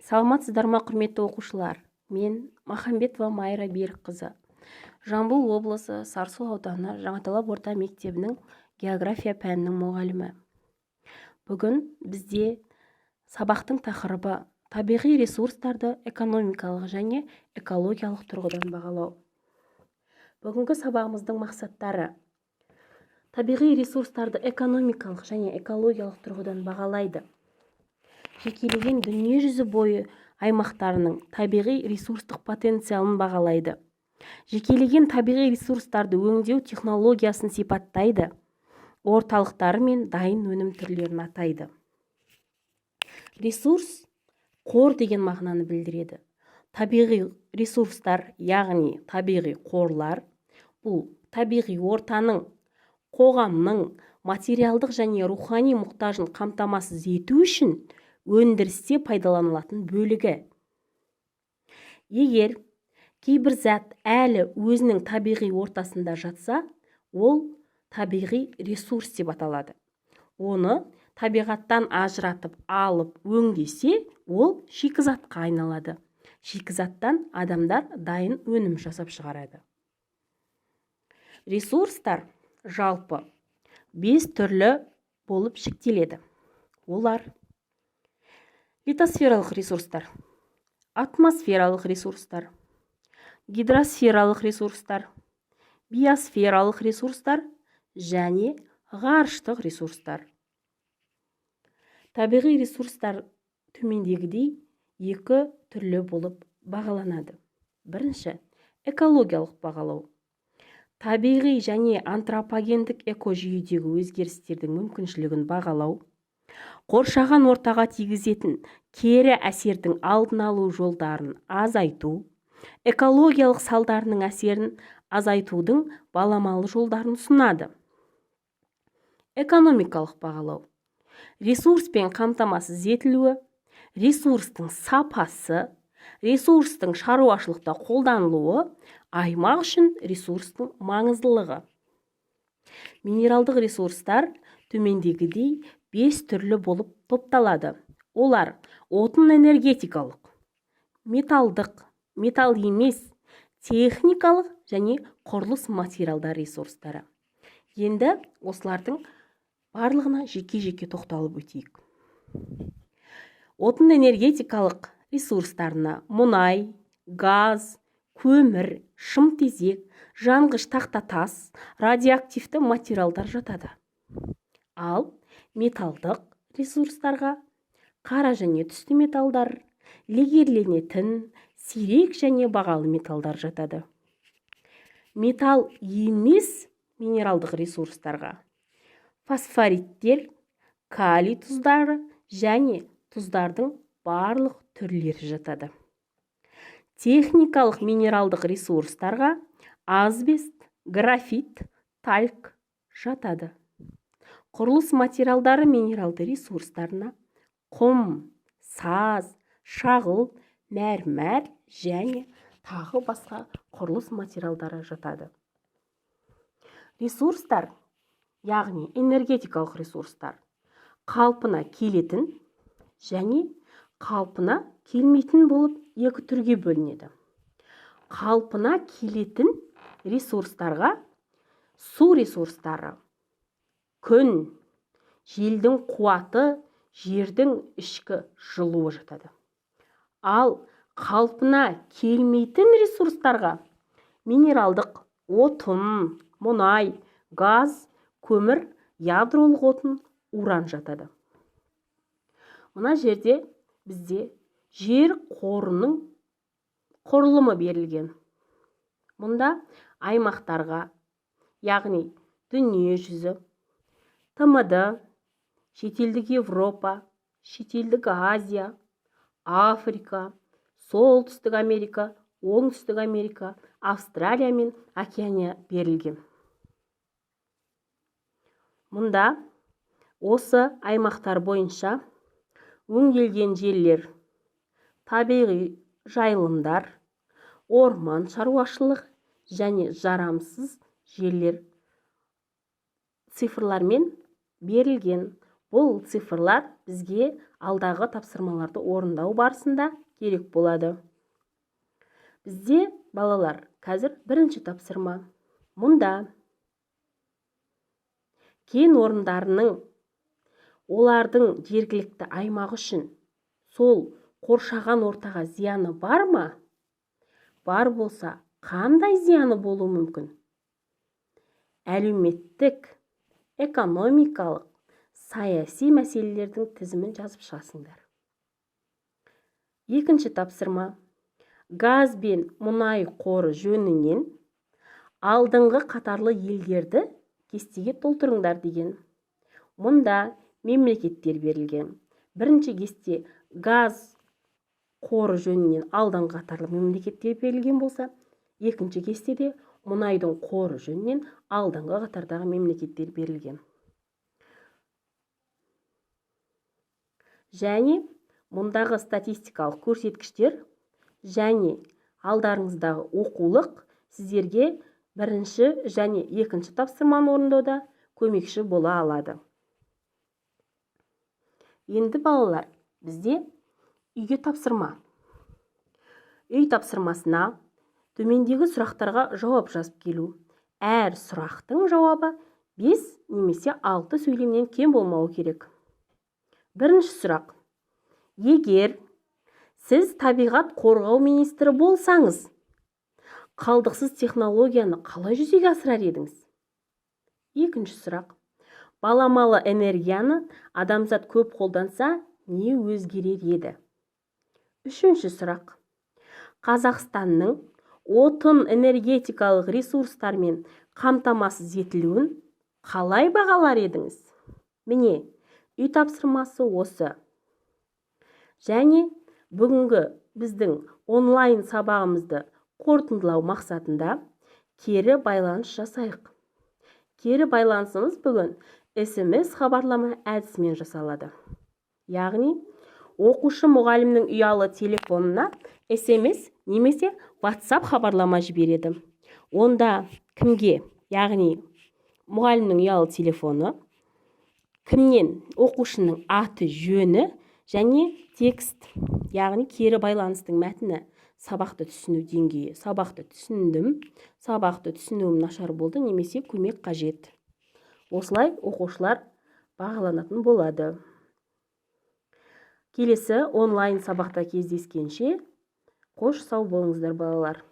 Саламатсыздар ма, құрметті оқушылар? Мен Махамбетова Майра Берікқызы. Жамбыл облысы Сарысу ауданы Жаңаталап орта мектебінің география пәнінің мұғалімі. Бүгін бізде сабақтың тақырыбы табиғи ресурстарды экономикалық және экологиялық тұрғыдан бағалау. Бүгінгі сабағымыздың мақсаттары: табиғи ресурстарды экономикалық және экологиялық тұрғыдан бағалайды. Жекелеген дүние жүзі бойы аймақтарының табиғи ресурстық потенциалын бағалайды. Жекелеген табиғи ресурстарды өңдеу технологиясын сипаттайды. Орталықтары мен дайын өнім түрлерін атайды. Ресурс қор деген мағынаны білдіреді. Табиғи ресурстар, яғни табиғи қорлар, бұл табиғи ортаның, қоғамның материалдық және рухани мұқтажын қамтамасыз ету үшін өндірісте пайдаланылатын бөлігі. Егер кейбір зат әлі өзінің табиғи ортасында жатса, ол табиғи ресурс деп аталады. Оны табиғаттан ажыратып алып өңдесе, ол шикізатқа айналады. Шикізаттан адамдар дайын өнім жасап шығарады. Ресурстар жалпы 5 түрлі болып жіктеледі. Олар: литосфералық ресурстар, атмосфералық ресурстар, гидросфералық ресурстар, биосфералық ресурстар және ғарыштық ресурстар. Табиғи ресурстар төмендегідей 2 түрлі болып бағаланады. Бірінші, экологиялық бағалау. Табиғи және антропогендік экожүйедегі өзгерістердің мүмкіншілігін бағалау. Қоршаған ортаға тигізетін кері әсердің алдын алу жолдарын азайту. Экологиялық салдарының әсерін азайтудың баламалы жолдарын ұсынады. Экономикалық бағалау. Ресурспен қамтамасыз етілуі, ресурстың сапасы, ресурстың шаруашылықта қолданылуы, аймақ үшін ресурстың маңыздылығы. Минералдық ресурстар төмендегідей 5 түрлі болып топталады. Олар: отын энергетикалық, металдық, металл емес, техникалық және құрылыс материалдар ресурстары. Енді осылардың барлығына жеке-жеке тоқталып өтейік. Отын энергетикалық ресурстарына мұнай, газ, көмір, шымтезек, жанғыш тақтатас, радиоактивті материалдар жатады. Ал металдық ресурстарға қара және түсті металдар, легерленетін, сирек және бағалы металдар жатады. Металл емес минералдық ресурстарға фосфориттер, калий тұздары және тұздардың барлық түрлері жатады. Техникалық минералдық ресурстарға асбест, графит, тальк жатады. Құрылыс материалдары минералды ресурстарына құм, саз, шағыл, мәрмәр және тағы басқа құрылыс материалдары жатады. Ресурстар, яғни энергетикалық ресурстар, қалпына келетін және қалпына келмейтін болып 2 түрге бөлінеді. Қалпына келетін ресурстарға су ресурстары, күн, желдің қуаты, жердің ішкі жылуы жатады. Ал қалпына келмейтін ресурстарға минералдық отын, мұнай, газ, көмір, ядролық отын, уран жатады. Мына жерде бізде жер қорының құрылымы берілген. Мұнда аймақтарға, яғни дүние жүзі, ТМД, шетелдік Европа, шетелдік Азия, Африка, Солтүстік Америка, Оңтүстік Америка, Австралия мен Океания берілген. Мұнда осы аймақтар бойынша өңделген жерлер: табиғи жайылымдар, орман шаруашылық және жарамсыз жерлер цифрлармен берілген. Бұл цифрлар бізге алдағы тапсырмаларды орындау барысында керек болады. Бізде балалар қазір бірінші тапсырма. Мұнда кен орындарының олардың жергілікті аймақ үшін сол қоршаған ортаға зияны бар ма? Бар болса, қандай зияны болуы мүмкін? Әлеуметтік, экономикалық, саяси мәселелердің тізімін жазып шығасыңдар. Екінші тапсырма. Газ бен мұнай қоры жөнінен алдыңғы қатарлы елдерді кестеге толтырыңдар деген. Мұнда мемлекеттер берілген. Бірінші кесте газ қоры жөнінен алдыңғы қатарлы мемлекеттер берілген болса, екінші кестеде мұнайдың қоры жөнінен алдыңғы қатардағы мемлекеттер берілген. Және мұндағы статистикалық көрсеткіштер және алдарыңыздағы оқулық сіздерге бірінші және екінші тапсырманы орындауда көмекші бола алады. Енді балалар, бізде үйге тапсырма. Үй тапсырмасына төмендегі сұрақтарға жауап жазып келу. Әр сұрақтың жауабы 5 немесе 6 сөйлемнен кем болмауы керек. Бірінші сұрақ. Егер сіз табиғат қорғау министрі болсаңыз, қалдықсыз технологияны қалай жүзеге асырар едіңіз? Екінші сұрақ. Баламалы энергияны адамзат көп қолданса, не өзгерер еді? Үшінші сұрақ. Қазақстанның отын энергетикалық ресурстармен қамтамасыз етілуін қалай бағалар едіңіз? Міне, үй тапсырмасы осы. Және бүгінгі біздің онлайн сабағымызды қорытындылау мақсатында кері байланыс жасайық. Кері байланысымыз бүгін SMS хабарлама әдісімен жасалады. Яғни, оқушы мұғалімнің ұялы телефонына SMS немесе WhatsApp хабарлама жібереді. Онда кімге, яғни мұғалімнің ұялы телефоны, кімнен оқушының аты, жөні және текст, яғни кері байланыстың мәтіні, сабақты түсіну деңгейі, сабақты түсіндім, сабақты түсінуім нашар болды, немесе көмек қажет. Осылай оқушылар бағаланатын болады. Келесі онлайн сабақта кездескенше, қош сау болыңыздар балалар.